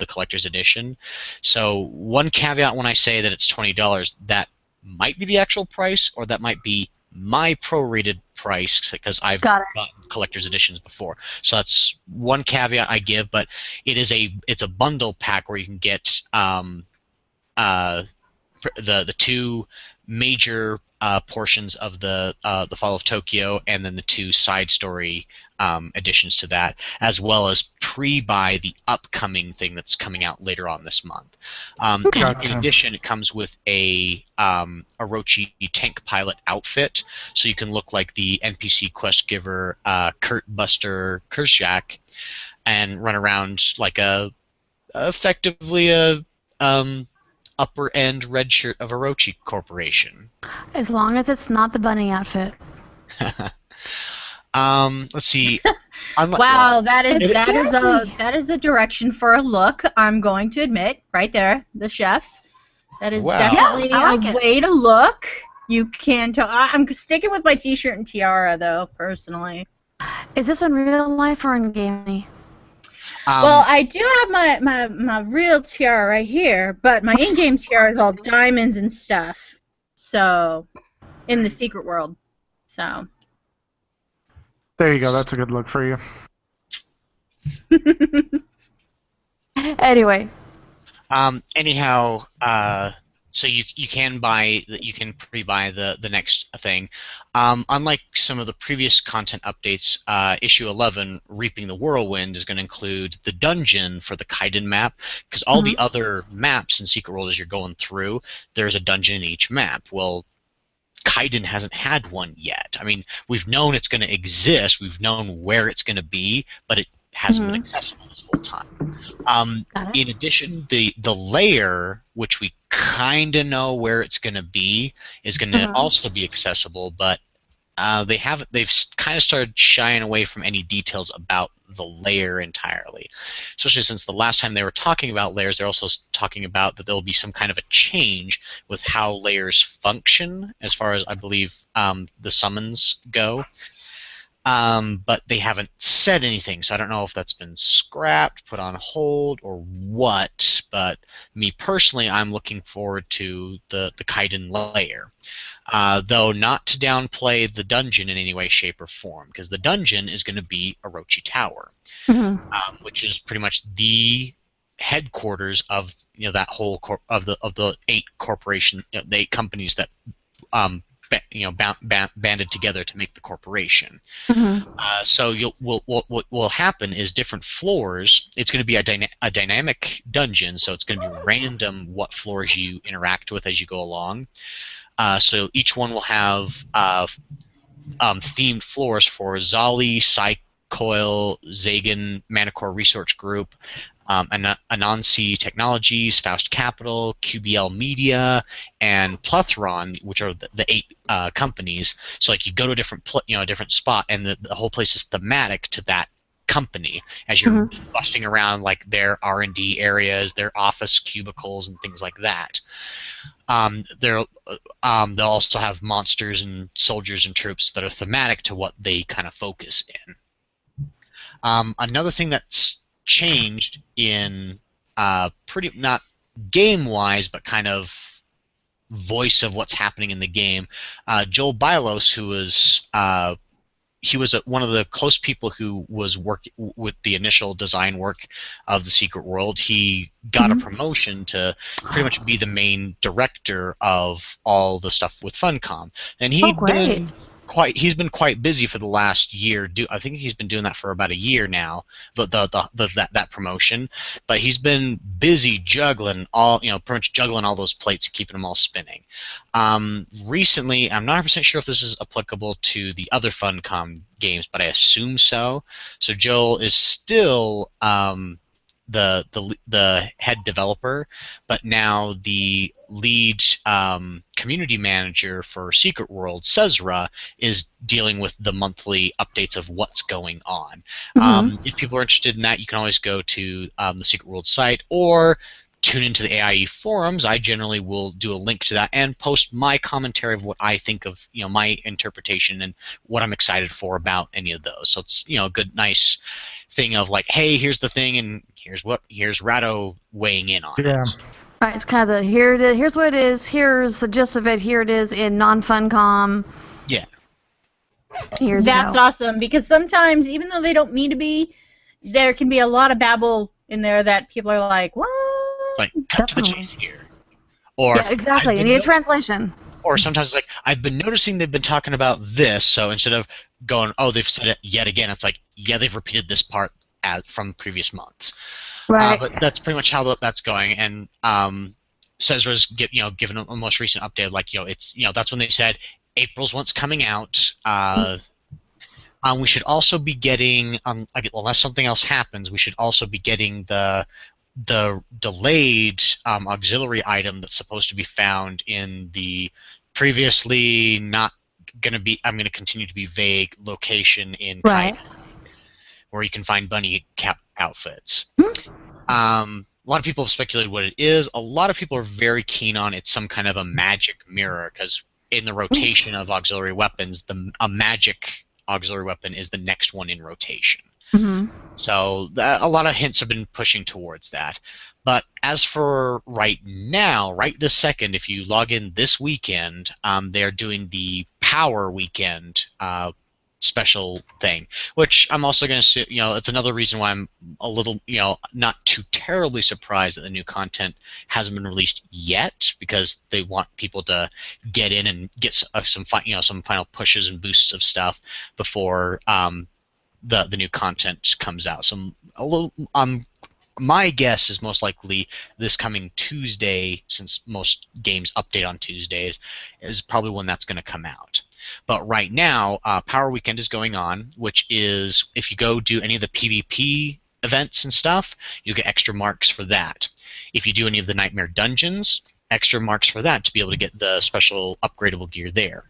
collector's edition. So one caveat when I say that it's $20, that might be the actual price, or that might be my prorated price, because I've gotten collector's editions before. So that's one caveat I give, but it's a bundle pack where you can get the 2 major portions of the Fall of Tokyo, and then the 2 side story additions to that, as well as pre-buy the upcoming thing that's coming out later on this month. In addition, it comes with a Orochi tank pilot outfit, so you can look like the NPC quest giver Kurt Buster Kurzak, and run around like effectively a upper end red shirt of Orochi Corporation. As long as it's not the bunny outfit. Let's see. Wow, that is a direction for a look. I'm going to admit, right there, the chef. That is definitely a way to look. You can tell. I'm sticking with my T-shirt and tiara, though, personally. Is this in real life or in game? Well, I do have my real tiara right here, but my in-game tiara is all diamonds and stuff. So, in the secret world. So. There you go. That's a good look for you. Anyway. Anyhow, so you can pre-buy the next thing. Unlike some of the previous content updates, issue 11, Reaping the Whirlwind, is going to include the dungeon for the Kaiden map, because all the other maps in Secret World, as you're going through, there's a dungeon in each map. Well, Kaiden hasn't had one yet. I mean, we've known it's going to exist, we've known where it's going to be, but it hasn't been accessible this whole time. In addition, the layer, which we kind of know where it's going to be, is going to also be accessible, but they've kind of started shying away from any details about the layer entirely. Especially since the last time they were talking about layers, they're also talking about that there will be some kind of a change with how layers function, as far as I believe the summons go. But they haven't said anything, so I don't know if that's been scrapped, put on hold, or what. But me personally, I'm looking forward to the Kaiden layer. Though not to downplay the dungeon in any way, shape, or form, because the dungeon is going to be Orochi Tower, which is pretty much the headquarters of that whole of the 8 corporation, the 8 companies that banded together to make the corporation. So what will happen is different floors. It's going to be a dynamic dungeon, so it's going to be random what floors you interact with as you go along. So each one will have themed floors for Zali, Psycoil, Zagan, Manicore Research Group, Anansi Technologies, Faust Capital, QBL Media, and Plethron, which are the 8 companies. So like you go to a different spot, and the whole place is thematic to that company as you're busting around like their R&D areas, their office cubicles, and things like that. They'll also have monsters and soldiers and troops that are thematic to what they kind of focus in. Another thing that's changed in pretty not game-wise, but kind of voice of what's happening in the game. Joel Bylos, who was one of the close people who was working with the initial design work of the Secret World. He got a promotion to pretty much be the main director of all the stuff with Funcom, and he's been quite busy for the last year. I think he's been doing that for about a year now. That promotion, but he's been busy juggling pretty much juggling all those plates and keeping them all spinning. Recently, I'm not 100% sure if this is applicable to the other Funcom games, but I assume so. So Joel is still the head developer, but now the lead community manager for Secret World, Cezra, is dealing with the monthly updates of what's going on. If people are interested in that, you can always go to the Secret World site or tune into the AIE forums. I generally will do a link to that and post my commentary of what I think of my interpretation and what I'm excited for about any of those. So it's a good, nice thing of like, hey, here's the thing, and here's Rado weighing in on it. Right, it's kind of here's what it is, here's the gist of it, here it is in non-Funcom. Yeah. That's awesome, because sometimes, even though they don't mean to be, there can be a lot of babble in there that people are like, what? Like, cut to the chase here. Or, yeah, exactly, you need a translation. or sometimes it's like, I've been noticing they've been talking about this, so instead of going, oh, they've said it yet again, it's like, yeah, they've repeated this part from previous months. Right. But that's pretty much how that's going. And Cesra's given a most recent update, like, it's, that's when they said April's once coming out. We should also be getting, unless something else happens, we should also be getting the delayed auxiliary item that's supposed to be found in the previously not going to be, I'm going to continue to be vague, location in Kite, where you can find bunny cap outfits. A lot of people have speculated what it is. A lot of people are very keen on it's some kind of a magic mirror, because in the rotation of auxiliary weapons, a magic auxiliary weapon is the next one in rotation. So a lot of hints have been pushing towards that. But as for right now, right this second, if you log in this weekend, they're doing the Power Weekend special thing, which I'm also going to say, it's another reason why I'm a little, not too terribly surprised that the new content hasn't been released yet, because they want people to get in and get some final pushes and boosts of stuff before the new content comes out. So my guess is most likely this coming Tuesday, since most games update on Tuesdays, is probably when that's going to come out. But right now, Power Weekend is going on, which is, if you go do any of the PvP events and stuff, you get extra marks for that. If you do any of the Nightmare Dungeons, extra marks for that to be able to get the special upgradable gear there.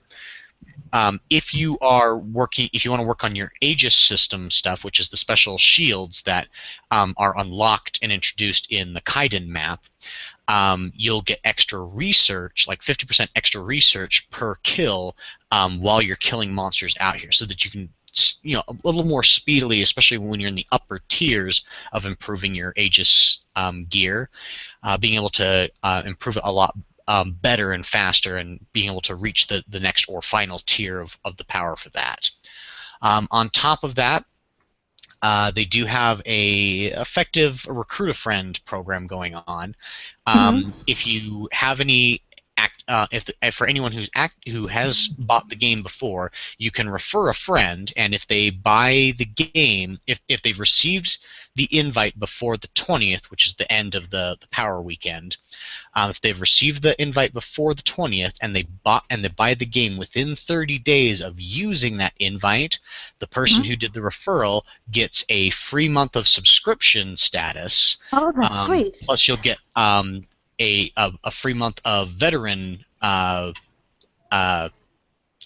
If you want to work on your Aegis system stuff, which is the special shields that are unlocked and introduced in the Kaiden map, you'll get extra research, like 50% extra research per kill while you're killing monsters out here, so that you can, a little more speedily, especially when you're in the upper tiers of improving your Aegis gear, being able to improve it a lot better and faster, and being able to reach the next or final tier of the power for that. On top of that, they do have a effective recruit a friend program going on. If you have any, for anyone who has bought the game before, you can refer a friend, and if they buy the game, if they've received the invite before the 20th, which is the end of the Power Weekend, if they've received the invite before the 20th and they buy the game within 30 days of using that invite, the person who did the referral gets a free month of subscription status. Oh, that's sweet. Plus, you'll get a free month of veteran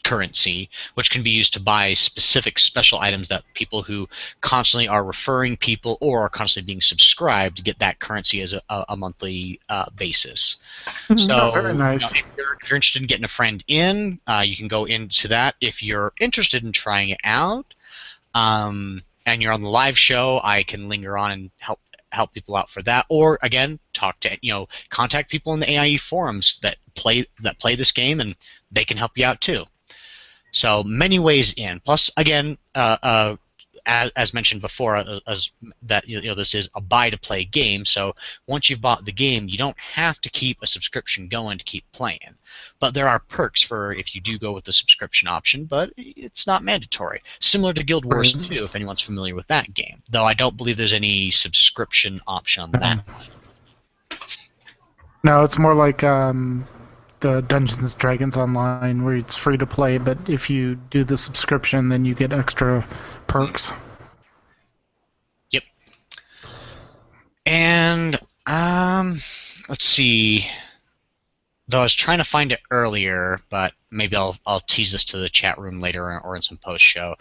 currency, which can be used to buy specific special items that people who constantly are referring people or are constantly being subscribed to get that currency as a monthly basis. So, very nice. If you're interested in getting a friend in, you can go into that. If you're interested in trying it out, and you're on the live show, I can linger on and help people out for that, or again, contact people in the AIE forums that play this game, and they can help you out too. So many ways in. Plus, again, as mentioned before, this is a buy-to-play game. So once you've bought the game, you don't have to keep a subscription going to keep playing. But there are perks for if you do go with the subscription option, but it's not mandatory. Similar to Guild Wars 2, if anyone's familiar with that game. Though I don't believe there's any subscription option on that. No, it's more like the Dungeons & Dragons Online, where it's free to play, but if you do the subscription, then you get extra perks. Yep. And let's see. Though I was trying to find it earlier, but maybe I'll tease this to the chat room later or in some post-show.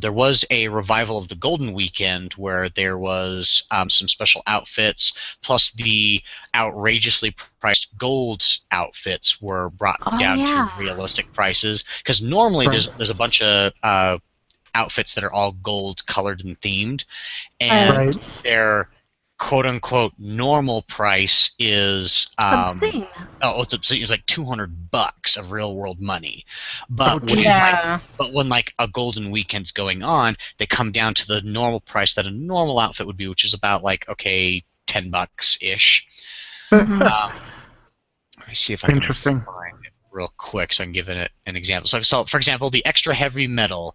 There was a revival of the Golden Weekend where there was some special outfits, plus the outrageously priced gold outfits were brought down to realistic prices. Because normally there's a bunch of outfits that are all gold colored and themed, and they're quote-unquote normal price is obscene. It's obscene. It's like $200 of real-world money. But when like a Golden Weekend's going on, they come down to the normal price that a normal outfit would be, which is about like $10 ish. Let me see if I can find it real quick so I can give it an example. So for example, the extra heavy metal,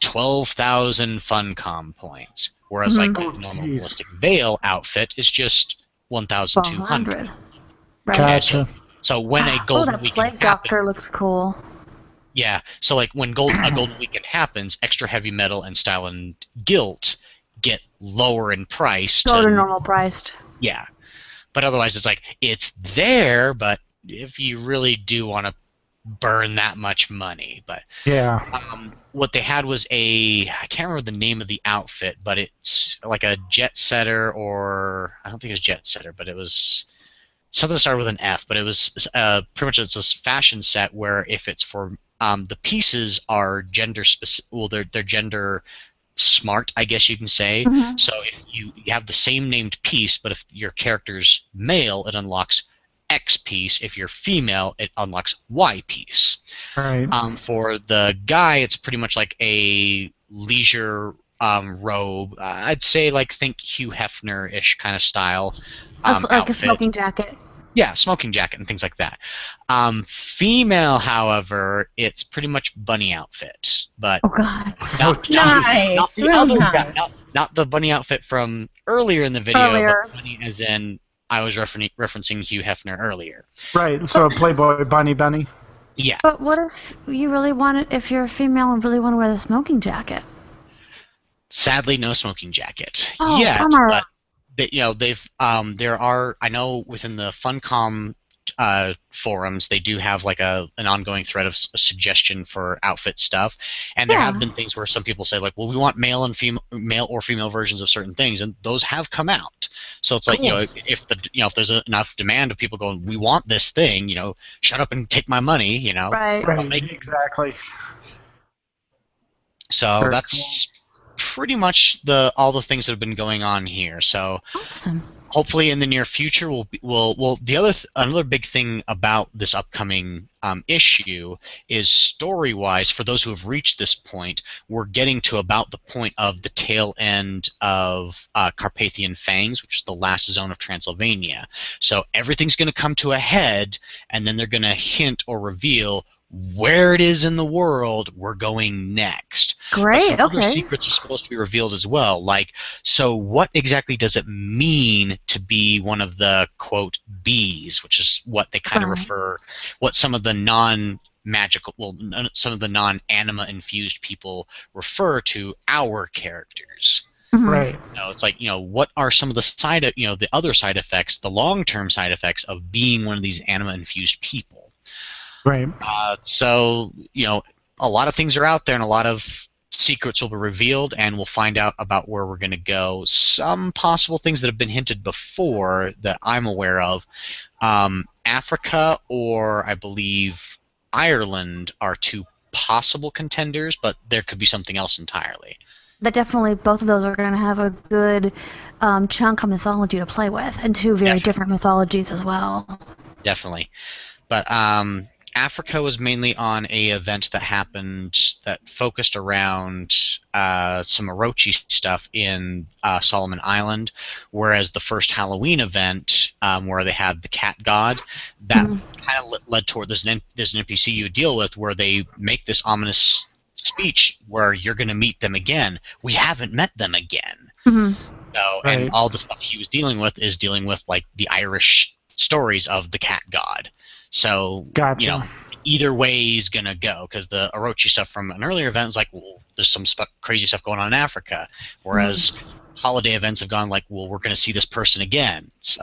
12,000 Funcom points, whereas like the normal ballistic veil outfit is just 1,200. Right. Gotcha. So when a golden that weekend plague doctor looks cool. yeah, so like when a golden weekend happens, extra heavy metal and style and guilt get lower in price. Go to normal priced. Yeah, but otherwise it's like it's there, but if you really do want to burn that much money, but yeah, what they had was I can't remember the name of the outfit, but it's like a jet setter, or I don't think it was jet setter, but it was something that started with an F, but it was pretty much it's this fashion set where if it's for the pieces are gender specific, well, they're gender smart, I guess you can say. Mm-hmm. So if you have the same named piece, but if your character's male, it unlocks X piece. If you're female, it unlocks Y piece. right. For the guy, it's pretty much like a leisure robe. I'd say think Hugh Hefner-ish kind of style. Like outfit. a smoking jacket. Yeah, smoking jacket and things like that. Female, however, it's pretty much bunny outfit, but Oh God. Nice. Really nice. not the bunny outfit from earlier in the video, Earlier. but bunny as in I was referencing Hugh Hefner earlier. Right. So a Playboy bunny. Yeah. But what if you really want it? If you're a female and really want to wear the smoking jacket? Sadly, no smoking jacket Oh, yet, bummer. but they've there are, I know within the Funcom forums they do have like an ongoing thread of a suggestion for outfit stuff, and there have been things where some people say like, well, we want male or female versions of certain things, and those have come out. So it's like, if there's enough demand of people going, we want this thing, shut up and take my money, Right. Right. Exactly. So Very that's pretty much all the things that have been going on here. So Awesome. hopefully in the near future another big thing about this upcoming issue is story-wise, for those who have reached this point, we're getting to about the point of the tail end of Carpathian Fangs, which is the last zone of Transylvania. So everything's going to come to a head, and then they're going to hint or reveal where it is in the world we're going next. Great. But some other Okay. secrets are supposed to be revealed as well. So what exactly does it mean to be one of the, quote, bees, which is what they kind of refer, what some of the some of the non-anima-infused people refer to our characters. Mhm. Right. It's like, what are some of the the other side effects, the long-term side effects of being one of these anima-infused people? Right. So, a lot of things are out there, and a lot of secrets will be revealed, and we'll find out about where we're going to go. Some possible things that have been hinted before that I'm aware of, Africa or I believe Ireland are two possible contenders, but there could be something else entirely. That definitely, both of those are going to have a good chunk of mythology to play with, and two very different mythologies as well. Definitely. But Africa was mainly on a event that happened that focused around some Orochi stuff in Solomon Island, whereas the first Halloween event, where they had the cat god, that kind of led toward there's an NPC you deal with where they make this ominous speech where you're going to meet them again. We haven't met them again. Mm-hmm. So, Right. and all the stuff he was dealing with is dealing with like the Irish stories of the cat god. So, Gotcha. either way he's going to go, because the Orochi stuff from an earlier event is like, well, there's some crazy stuff going on in Africa, whereas holiday events have gone like, well, we're going to see this person again. So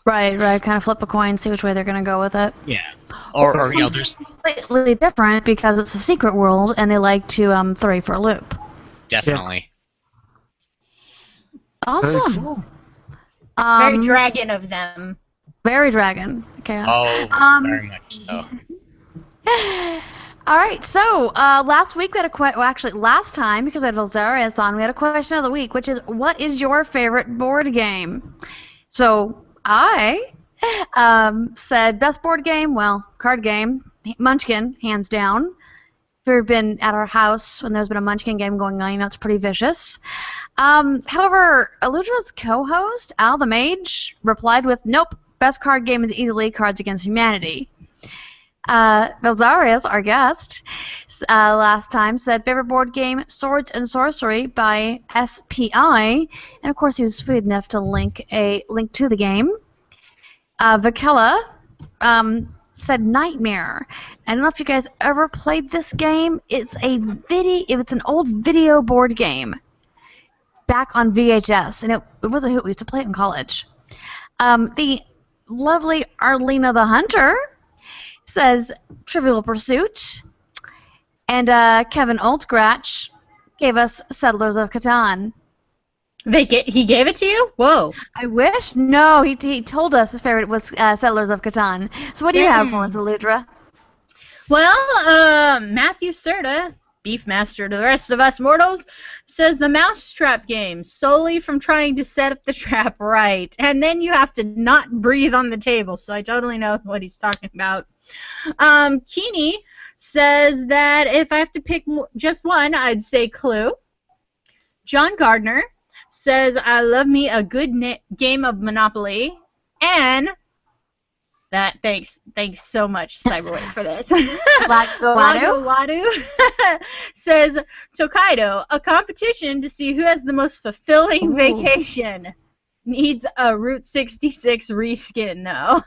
Right. Kind of flip a coin, see which way they're going to go with it. yeah, or there's Slightly different because it's a secret world, and they like to throw you for a loop. definitely. Awesome. Very cool. Very dragon of them. Very dragon. Okay. Very much so. All right, so last week we had last time, because we had Valzarius on, we had a question of the week, which is, what is your favorite board game? So I said best board game, card game, Munchkin, hands down. If you've been at our house when there's been a Munchkin game going on, it's pretty vicious. However, Eludra's co-host, Al the Mage, replied with, nope, best card game is easily Cards Against Humanity. Belzarius, our guest, last time said favorite board game, Swords and Sorcery by SPI, and of course he was sweet enough to link to the game. Vakella said Nightmare. I don't know if you guys ever played this game. It's an old video board game back on VHS, and it was a hoot. We used to play it in college. The lovely Arlena the Hunter says Trivial Pursuit, and Kevin Oldscratch gave us Settlers of Catan. He gave it to you? Whoa. I wish. No, he told us his favorite was Settlers of Catan. So what do you have for us, Aludra? Well, Matthew Serta, Beefmaster to the rest of us mortals, says the mousetrap game, solely from trying to set up the trap right. And then you have to not breathe on the table, so I totally know what he's talking about. Keeney says that if I have to pick just one, I'd say Clue. John Gardner says I love me a good game of Monopoly. And that thanks so much, Cyberwave, for this. Wadu says Tokaido, a competition to see who has the most fulfilling vacation. Needs a Route 66 reskin, though.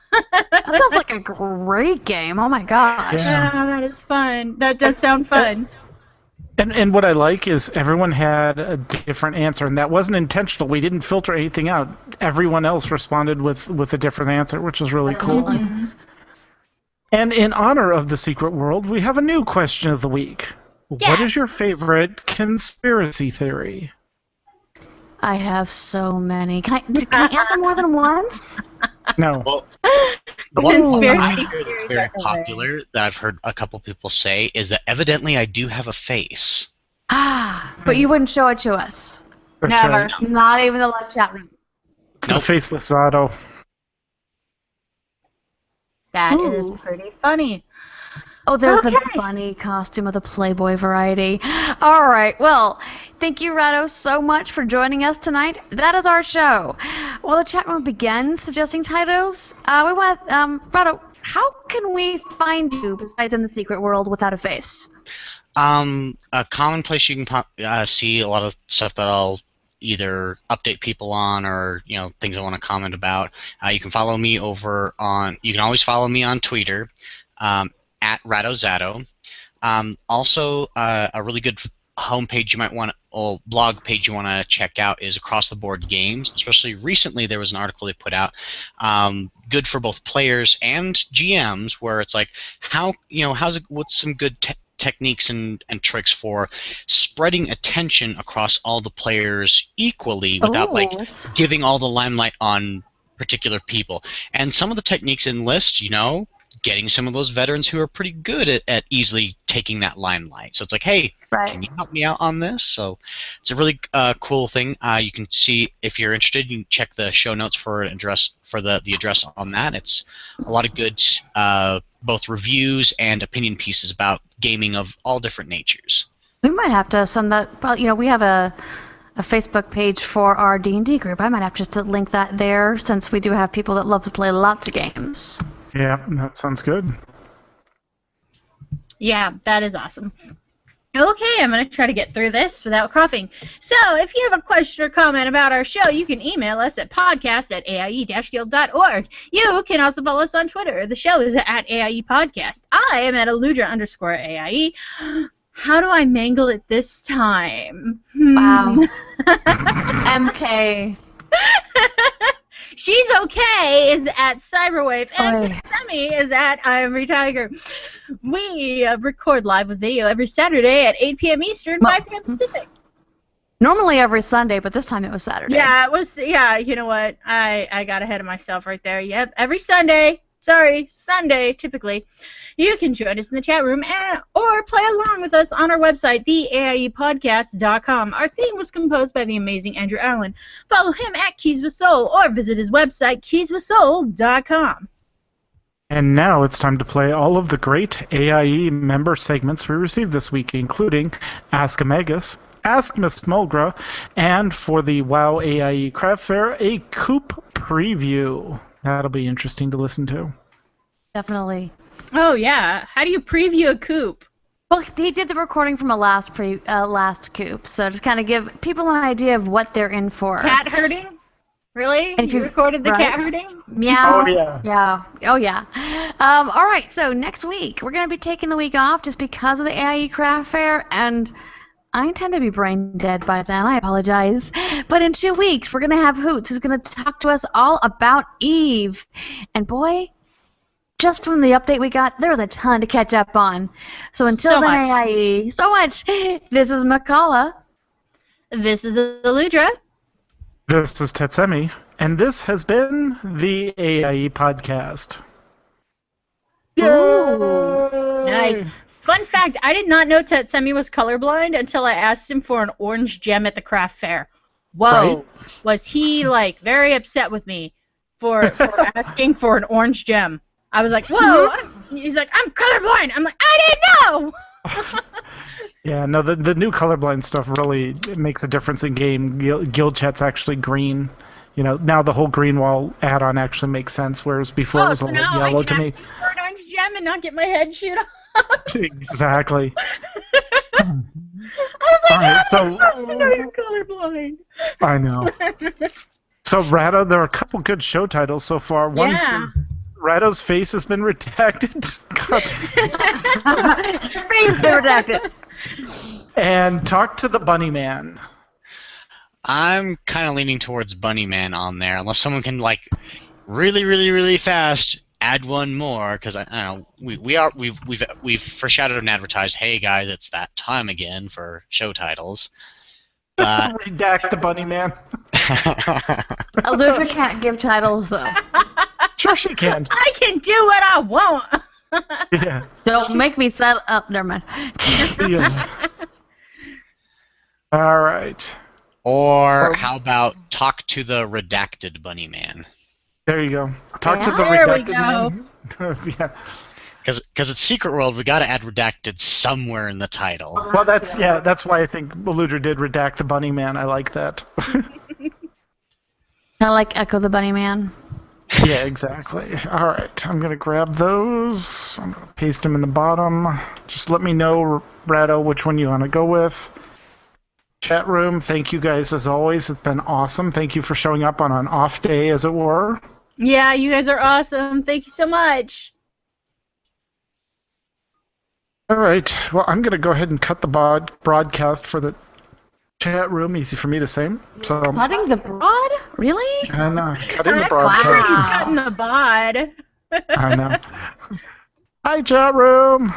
That sounds like a great game. Oh, my gosh. Yeah, that is fun. That does sound fun. And what I like is everyone had a different answer, and that wasn't intentional. We didn't filter anything out. Everyone else responded with a different answer, which was really cool. Mm-hmm. And in honor of the Secret World, we have a new question of the week. Yes. What is your favorite conspiracy theory? I have so many. Can I answer more than once? No. Well, one that's very popular that I've heard a couple people say is that evidently I do have a face. But you wouldn't show it to us. That's Never. Right. Not even the live chat room. It's the faceless Otto. That is pretty funny. Oh, there's the bunny costume of the Playboy variety. All right, well, thank you, Rado, so much for joining us tonight. That is our show. While the chat room begins suggesting titles, we want Rado, how can we find you besides in the Secret World without a face? A common place you can see a lot of stuff that I'll either update people on or things I want to comment about. You can follow me over on. You can always follow me on Twitter. At RadoZato. Also, a really good homepage you might want, or blog page you want to check out is Across the Board Games. Especially recently, there was an article they put out, good for both players and GMs, where it's like, what's some good techniques and tricks for spreading attention across all the players equally without giving all the limelight on particular people. And some of the techniques enlist, getting some of those veterans who are pretty good at easily taking that limelight. So it's like, hey, can you help me out on this? So it's a really cool thing. You can see, if you're interested, you can check the show notes for an address for the address on that. It's a lot of good both reviews and opinion pieces about gaming of all different natures. We might have to send that. Well, we have a Facebook page for our D&D group. I might have just to link that there, since we do have people that love to play lots of games. Yeah, that sounds good. Yeah, that is awesome. Okay, I'm going to try to get through this without coughing. So, if you have a question or comment about our show, you can email us at podcast@aie-guild.org. You can also follow us on Twitter. The show is at AIE Podcast. I am at Aludra_AIE. How do I mangle it this time? Wow. MK. She's Okay is at Cyberwave, and Semi is at I Am Tiger. We record live with video every Saturday at 8 p.m. Eastern, 5 p.m. Pacific. Normally every Sunday, but this time it was Saturday. Yeah, it was. Yeah, you know what? I got ahead of myself right there. Yep, every Sunday. Sorry, Sunday, typically. You can join us in the chat room or play along with us on our website, theaiepodcast.com. Our theme was composed by the amazing Andrew Allen. Follow him at Keys with Soul or visit his website, keyswithsoul.com. And now it's time to play all of the great AIE member segments we received this week, including Ask Amegus, Ask Miss Mulgra, and for the WoW AIE Craft Fair, a Coop preview. That'll be interesting to listen to. Definitely. Oh yeah. How do you preview a coop? Well, he did the recording from a last coop, so just kind of give people an idea of what they're in for. Cat herding? Really? And if you you- recorded the right. cat herding? Meow. Oh, yeah. Yeah. Oh, yeah. All right, so next week, we're going to be taking the week off just because of the AIE Craft Fair, and I intend to be brain dead by then. I apologize. But in 2 weeks, we're going to have Hoots, who's going to talk to us all about Eve. And boy, just from the update we got, there was a ton to catch up on. So until So then, much. AIE, so much. This is McCullough. This is Aludra. This is Tetsemi, and this has been the AIE Podcast. Yay! Nice. Fun fact, I did not know Tetsemi was colorblind until I asked him for an orange gem at the craft fair. Whoa. Right. Was he, like, very upset with me for asking for an orange gem? I was like, whoa. He's like, I'm colorblind. I'm like, I didn't know. Yeah, no, the new colorblind stuff really makes a difference in game. Guild chat's actually green. You know, now the whole green wall add-on actually makes sense, whereas before it was so all now yellow I to can me. ask for an orange gem and not get my head shoot off. Exactly. I was like, Alright, how am I so- supposed to know you're colorblind? I know. So, Rado, there are a couple good show titles so far. One Yeah. says Rado's face has been redacted. Face redacted. And Talk to the Bunny Man. I'm kind of leaning towards Bunny Man on there, unless someone can like really, really, really fast add one more, because I don't know we've foreshadowed and advertised. Hey guys, it's that time again for show titles. But Redact the Bunny Man. Aludra can't give titles, though. Sure she can. I can do what I want. Yeah. Don't make me set up. Never mind. Yeah. All right. or how about Talk to the Redacted Bunny Man? There you go. Talk to the There we redacted go. man. Yeah. Because it's Secret World, we got to add redacted somewhere in the title. Well, that's why I think Beludra did redact the Bunny Man. I like that. I like Echo the Bunny Man. Yeah, exactly. All right, I'm gonna grab those. I'm gonna paste them in the bottom. Just let me know, Rado, which one you want to go with. Chat room, thank you guys as always. It's been awesome. Thank you for showing up on an off day, as it were. Yeah, you guys are awesome. Thank you so much. All right. Well, I'm gonna go ahead and cut the broadcast for the chat room. Easy for me to say. So, Cutting the broad? Really? and cutting the I'm broadcast. glad he's Wow. cutting the bod. I know. Hi, chat room.